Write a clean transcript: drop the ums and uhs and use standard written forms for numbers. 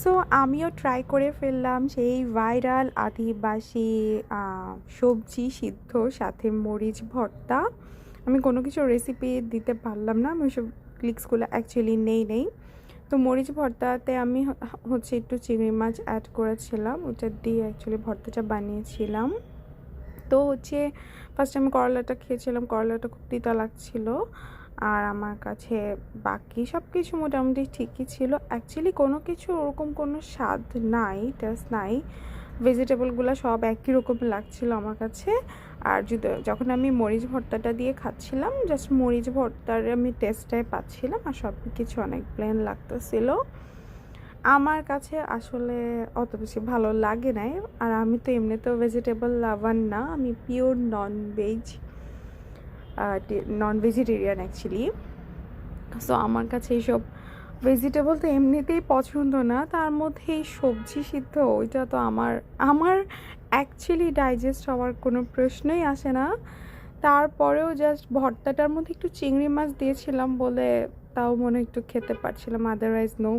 So আমিও try করে ফেললাম সেই ভাইরাল আদিবাসী সবজি সিদ্ধ সাথে মরিচ ভর্তা। আমি কোনো কিছু রেসিপি দিতে পারলাম না, আমি ওইসব ক্লিক্সগুলো অ্যাকচুয়ালি নেই। তো মরিচ ভর্তাতে আমি হচ্ছে একটু চিংড়ি মাছ অ্যাড করেছিলাম, ওটা দিয়ে অ্যাকচুয়ালি ভর্তাটা বানিয়েছিলাম। তো হচ্ছে ফার্স্ট আমি করলাটা খেয়েছিলাম, করলাটা খুব তিতা লাগছিল। আর আমার কাছে বাকি সব কিছু মোটামুটি ঠিকই ছিল। অ্যাকচুয়ালি কোনো কিছু ওরকম কোনো স্বাদ নাই, টেস্ট নাই। ভেজিটেবলগুলো সব একই রকম লাগছিল আমার কাছে। আর যখন আমি মরিচ ভর্তাটা দিয়ে খাচ্ছিলাম, জাস্ট মরিচ ভর্তার আমি টেস্টটাই পাচ্ছিলাম, আর সব কিছু অনেক প্লেন লাগতেছিল। আমার কাছে আসলে অত বেশি ভালো লাগে নাই। আর আমি তো এমনিতেও ভেজিটেবল লাভার না, আমি পিওর নন ভেজিটেরিয়ান অ্যাকচুয়ালি। সো আমার কাছে এইসব ভেজিটেবল তো এমনিতেই পছন্দ না, তার মধ্যে এই সবজি সিদ্ধ ওইটা তো আমার আমার অ্যাকচুয়ালি ডাইজেস্ট হওয়ার কোনো প্রশ্নই আসে না। তারপরেও জাস্ট ভর্তাটার মধ্যে একটু চিংড়ি মাছ দিয়েছিলাম বলে তাও মনে হয় একটু খেতে পারছিলাম, আদারওয়াইজ নো।